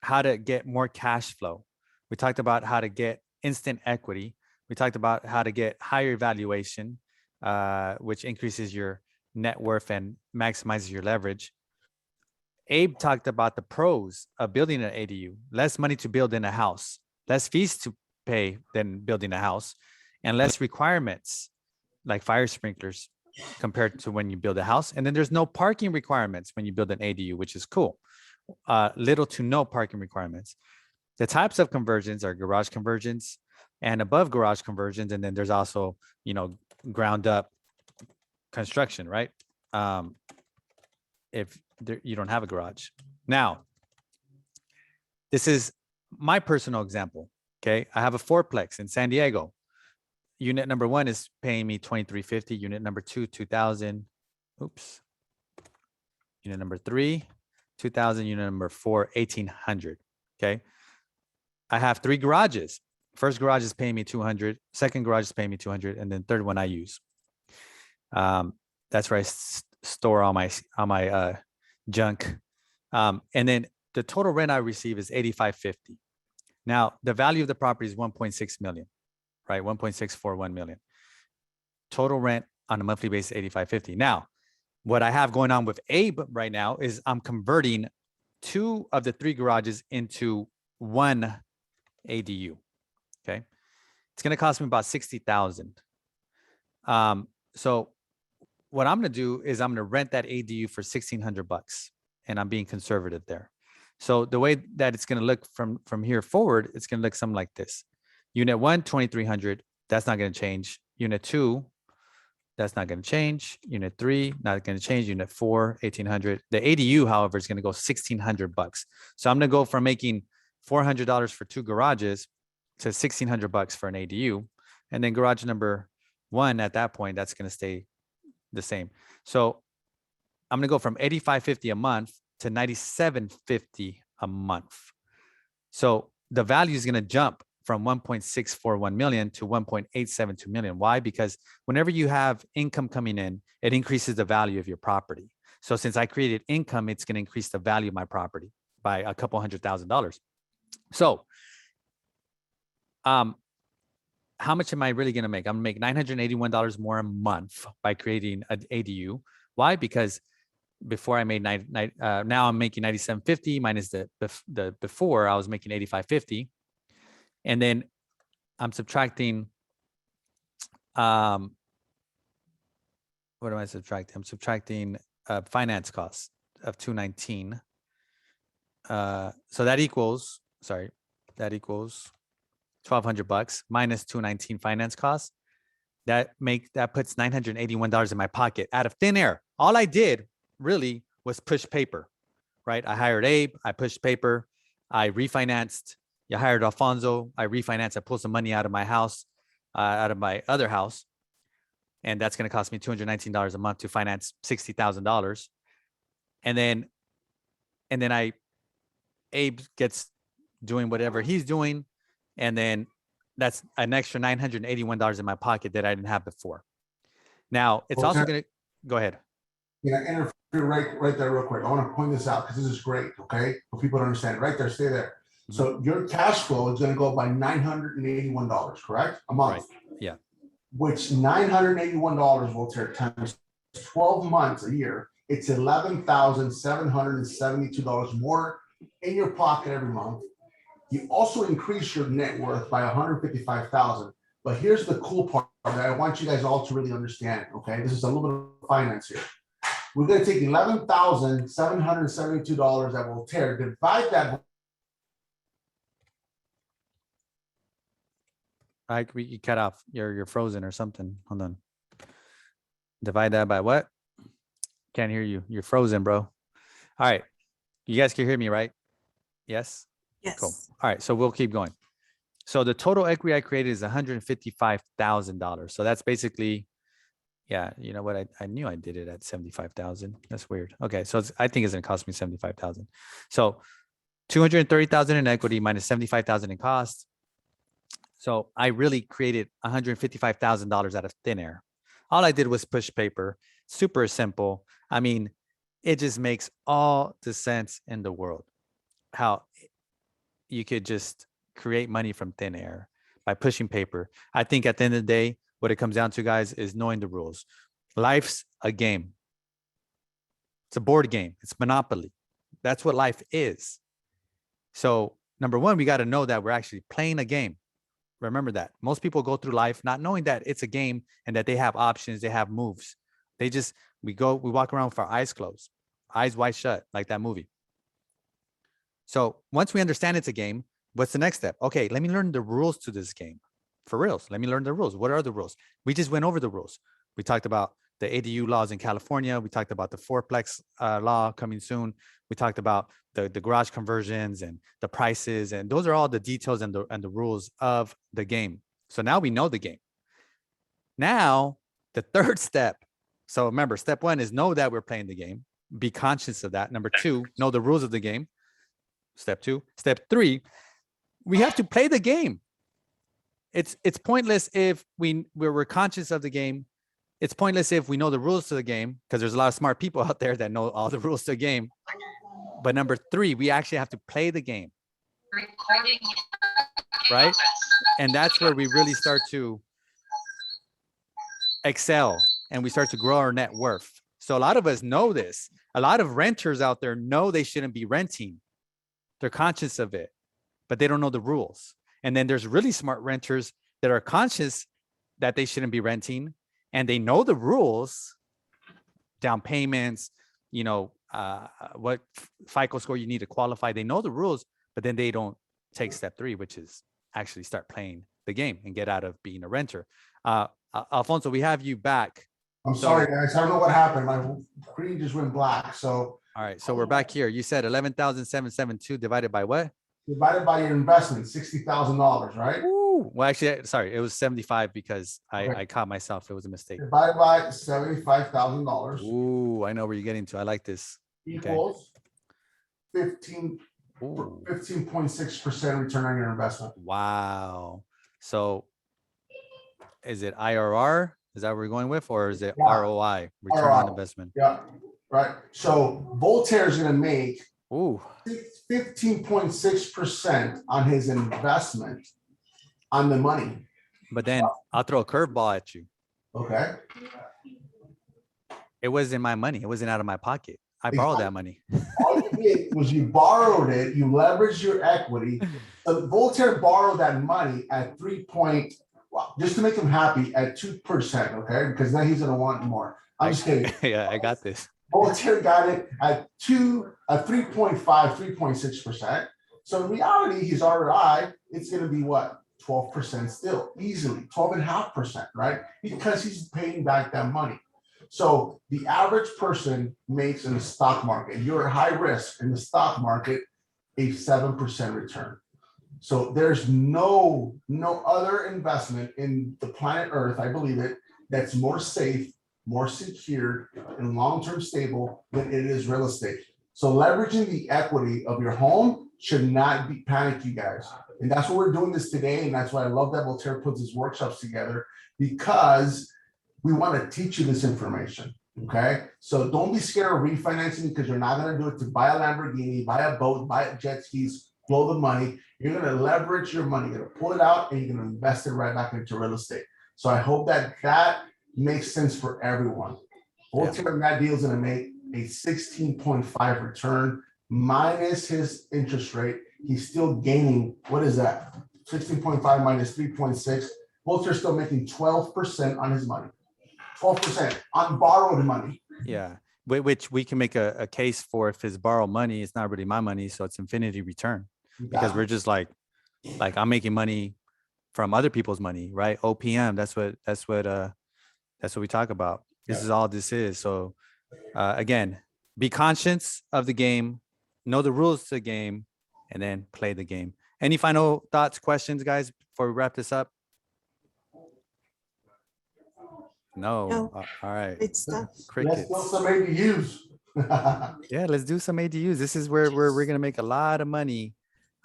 how to get more cash flow. We talked about how to get instant equity. We talked about how to get higher valuation, which increases your net worth and maximizes your leverage. Abe talked about the pros of building an ADU: less money to build in a house, less fees to pay than building a house, and less requirements like fire sprinklers compared to when you build a house. And then there's no parking requirements when you build an ADU, which is cool. Little to no parking requirements. The types of conversions are garage conversions and above garage conversions. And then there's also, ground up construction, right? If you don't have a garage. Now, this is my personal example. Okay. I have a fourplex in San Diego. Unit number 1 is paying me $2,350. Unit number 2, $2,000. Oops. Unit number 3, $2,000. Unit number 4, $1,800. Okay. I have 3 garages. First garage is paying me $200. Second garage is paying me $200, and then third one I use. That's where I store all my junk. And then the total rent I receive is $8,550. Now the value of the property is $1.6 million. Right, 1.641 million. Total rent on a monthly basis, $8,550. Now, what I have going on with Abe right now is I'm converting 2 of the 3 garages into 1 ADU. Okay, it's going to cost me about $60,000. So, what I'm going to do is I'm going to rent that ADU for $1,600, and I'm being conservative there. So the way that it's going to look from here forward, it's going to look something like this. Unit 1, $2,300. That's not going to change. Unit 2, that's not going to change. Unit 3, not going to change. Unit 4, $1,800. The ADU, however, is going to go $1,600. So I'm going to go from making $400 for 2 garages to $1,600 for an ADU. And then garage number 1, at that point, that's going to stay the same. So I'm going to go from $8,550 a month to $9,750 a month. So the value is going to jump from 1.641 million to 1.872 million. Why? Because whenever you have income coming in, it increases the value of your property. So since I created income, it's going to increase the value of my property by a couple $100,000. So, how much am I really going to make? I'm going to make $981 more a month by creating an ADU. Why? Because before I made now I'm making 97.50 minus the before I was making 85.50, and then I'm subtracting. What am I subtracting? I'm subtracting finance costs of 219. So that equals, sorry, that equals $1,200 minus 219 finance costs. That puts $981 in my pocket out of thin air. All I did really was push paper, right? I hired Abe, I pushed paper, I refinanced. You hired Alfonso, I refinanced. I pulled some money out of my house, out of my other house, and that's going to cost me $219 a month to finance $60,000. And then Abe gets doing whatever he's doing, and then that's an extra $981 in my pocket that I didn't have before. Now it's also going to go ahead. Yeah, interfere right there real quick. I want to point this out because this is great, okay? For people to understand. Right there, stay there. So your cash flow is going to go up by $981, correct? A month. Right. Yeah. Which $981 will tear times 12 months a year. It's $11,772 more in your pocket every month. You also increase your net worth by $155,000. But here's the cool part that I want you guys all to really understand. Okay, this is a little bit of finance here. We're going to take $11,772 that will tear, divide that. You cut off. You're frozen or something. Hold on. Divide that by what? Can't hear you. You're frozen, bro. All right. You guys can hear me, right? Yes. Yes. Cool. All right. So we'll keep going. So the total equity I created is $155,000. So that's basically, yeah, you know what? I knew I did it at 75,000. That's weird. Okay. So I think it's going to cost me 75,000. So 230,000 in equity minus 75,000 in cost. So I really created $155,000 out of thin air. All I did was push paper. Super simple. I mean, it just makes all the sense in the world how you could just create money from thin air by pushing paper. I think at the end of the day, what it comes down to, guys, is knowing the rules. Life's a game. It's a board game. It's Monopoly. That's what life is. So number one, we got to know that we're actually playing a game. Remember that. Most people go through life not knowing that it's a game and that they have options, they have moves. We walk around with our eyes closed, eyes wide shut, like that movie. So once we understand it's a game, what's the next step? Okay, let me learn the rules to this game. For reals, let me learn the rules. What are the rules? We just went over the rules. We talked about the ADU laws in California. We talked about the fourplex law coming soon. We talked about the garage conversions and the prices. And those are all the details and the rules of the game. So now we know the game. Now, the third step. So remember, step one is know that we're playing the game. Be conscious of that. Number two, know the rules of the game. Step two. Step three, we have to play the game. It's pointless if we're conscious of the game. It's pointless if we know the rules to the game, because there's a lot of smart people out there that know all the rules to the game. But number three, we actually have to play the game. Right? And that's where we really start to excel and we start to grow our net worth. So a lot of us know this. A lot of renters out there know they shouldn't be renting. They're conscious of it, but they don't know the rules. And then there's really smart renters that are conscious that they shouldn't be renting, and they know the rules, down payments, what FICO score you need to qualify. They know the rules, but then they don't take step three, which is actually start playing the game and get out of being a renter. Alfonso, we have you back. I'm sorry, guys. I don't know what happened. My screen just went black. So all right, so we're back here. You said 11,772 divided by what? Divided by your investment, $60,000, right? Ooh, well, actually, sorry, it was 75 because I caught myself. It was a mistake. Divided by $75,000. Ooh, I know where you're getting to. I like this. Equals 15.6% return on your investment. Wow. So is it IRR? Is that what we're going with? Or is it ROI, return on investment? Yeah, right. So Voltaire is going to make 15.6% on his investment on the money. But then I'll throw a curveball at you. Okay. It wasn't my money. It wasn't out of my pocket. I borrowed that money. All you did was you borrowed it, you leveraged your equity. Voltaire borrowed that money at 3 point, well, just to make him happy at 2%, okay? Because then he's gonna want more. I'm just kidding. Yeah, I got this. Voltaire got it at 3.5, 3.6%. So in reality, his ROI, it's gonna be what? 12% still, easily, 12.5%, right? Because he's paying back that money. So the average person makes in the stock market, you're at high risk in the stock market, a 7% return. So there's no other investment in the planet Earth, I believe it, that's more safe, more secure, and long-term stable than it is real estate. So leveraging the equity of your home should not be panic, you guys. And that's what we're doing this today. And that's why I love that Voltaire puts his workshops together, because we want to teach you this information. Okay. So don't be scared of refinancing, because you're not going to do it to buy a Lamborghini, buy a boat, buy jet skis, blow the money. You're going to leverage your money. You're going to pull it out and you're going to invest it right back into real estate. So I hope that makes sense for everyone. Voltaire in that deal is going to make a 16.5 return minus his interest rate. He's still gaining. What is that? 16.5 minus 3.6. Voltaire's still making 12% on his money. 12% on borrowed money. Yeah, which we can make a case for. If it's borrowed money, it's not really my money, so it's infinity return, because we're just like I'm making money from other people's money, right? OPM. That's what we talk about. This is all this is. So again, be conscious of the game, know the rules to the game, and then play the game. Any final thoughts, questions, guys, before we wrap this up? No. All right. Great stuff. Crickets. Let's do some ADUs. Yeah, let's do some ADUs. This is where we're going to make a lot of money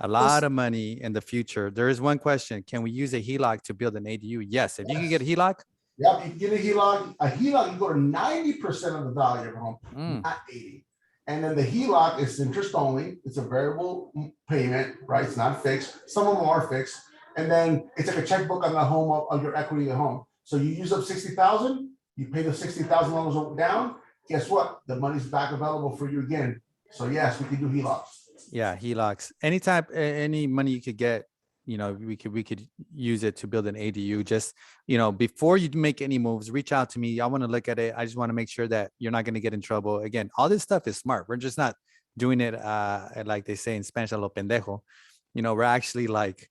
in the future. There is one question. Can we use a HELOC to build an ADU? Yes. If you can get a HELOC. Yeah, you can get a HELOC. A HELOC, you go to 90% of the value of home, not 80. And then the HELOC is interest only. It's a variable payment, right? It's not fixed. Some of them are fixed. And then it's like a checkbook on the home of your equity at home. So you use up 60,000, you pay the $60,000 down. Guess what? The money's back available for you again. So yes, we can do HELOCs. Yeah, HELOCs. Any money you could get, we could use it to build an ADU. Just, before you make any moves, reach out to me. I want to look at it. I just want to make sure that you're not going to get in trouble. Again, all this stuff is smart. We're just not doing it like they say in Spanish, a lo pendejo. We're actually like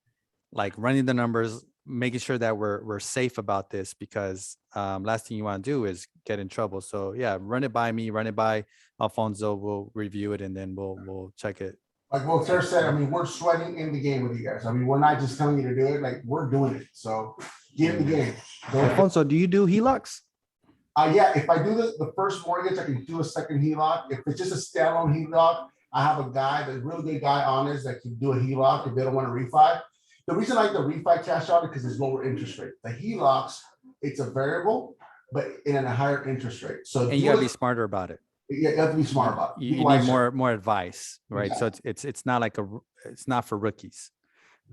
running the numbers, making sure that we're safe about this, because last thing you want to do is get in trouble. So yeah, run it by me, run it by Alfonso. We'll review it and then we'll check it. Like Voltaire said, we're sweating in the game with you guys. We're not just telling you to do it, like we're doing it. So get in the game. Alfonso, do you do HELOCs? Yeah, if I do the first mortgage, I can do a second HELOC. If it's just a standalone HELOC, I have a guy, a really good guy on this that can do a HELOC if they don't want to refi. The reason I like the refi cash out is because there's lower interest rate. The HELOCs, it's a variable, but in a higher interest rate. So and you gotta be smarter about it. You have to be smart about it. You need more advice, right? Exactly. So it's not it's not for rookies.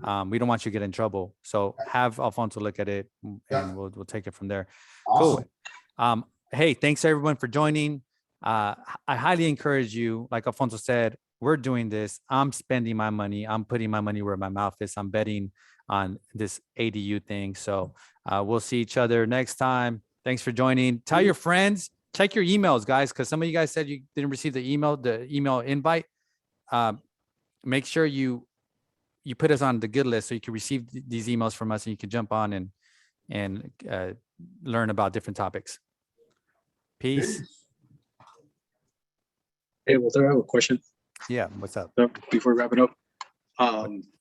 We don't want you to get in trouble. So have Alfonso look at it, and we'll take it from there. Awesome. Cool. Hey, thanks everyone for joining. I highly encourage you, like Alfonso said, we're doing this. I'm spending my money. I'm putting my money where my mouth is. I'm betting on this ADU thing. So we'll see each other next time. Thanks for joining. Tell your friends, check your emails, guys, because some of you guys said you didn't receive the email invite. Make sure you put us on the good list so you can receive these emails from us and you can jump on and learn about different topics. Peace. Hey, Walter, I have a question. Yeah, what's up? Before we wrap it up,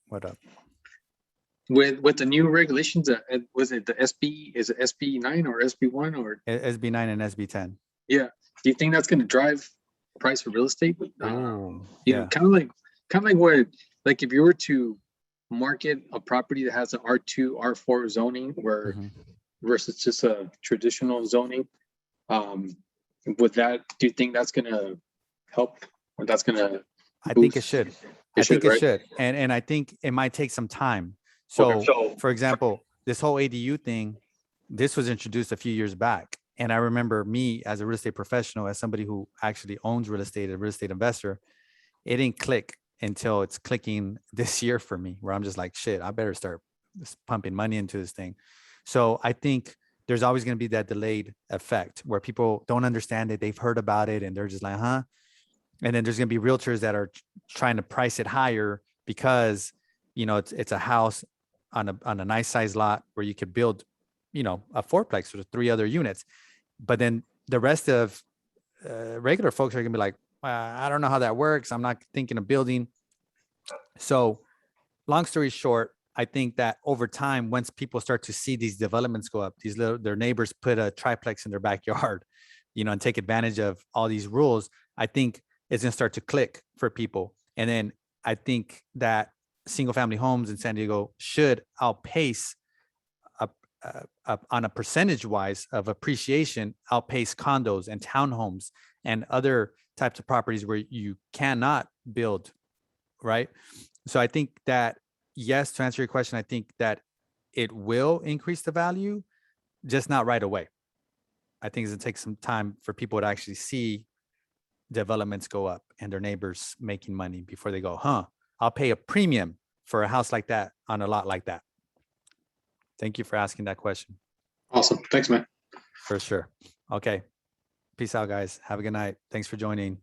what up? With the new regulations, was it the SB? Is it SB 9 or SB 1 or SB 9 and SB 10? Yeah. Do you think that's going to drive price for real estate? Yeah. Kind of like what, like if you were to market a property that has an R2, R4 zoning, where versus just a traditional zoning, with that, do you think that's going to help, or that's going to? I think it should. I think it should, and I think it might take some time. So, for example, this whole ADU thing, this was introduced a few years back, And I remember me as a real estate professional, as somebody who actually owns real estate, a real estate investor, it didn't click until it's clicking this year for me, where I'm just like, shit, I better start pumping money into this thing. So I think there's always going to be that delayed effect where people don't understand it. They've heard about it and they're just like, huh? And then there's going to be realtors that are trying to price it higher because, you know, it's a house on a nice size lot where you could build, you know, a fourplex with 3 other units. But then the rest of regular folks are going to be like, I don't know how that works. I'm not thinking of building. So long story short, I think that over time, once people start to see these developments go up, their neighbors put a triplex in their backyard, you know, and take advantage of all these rules, I think it's going to start to click for people. And then I think that single family homes in San Diego should outpace on a percentage wise of appreciation, outpace condos and townhomes and other types of properties where you cannot build, right? So I think that, yes, to answer your question, I think that it will increase the value, just not right away. I think it's going to take some time for people to actually see developments go up and their neighbors making money before they go, huh, I'll pay a premium for a house like that on a lot like that. Thank you for asking that question. Awesome. Thanks, man. For sure. Okay. Peace out, guys. Have a good night. Thanks for joining.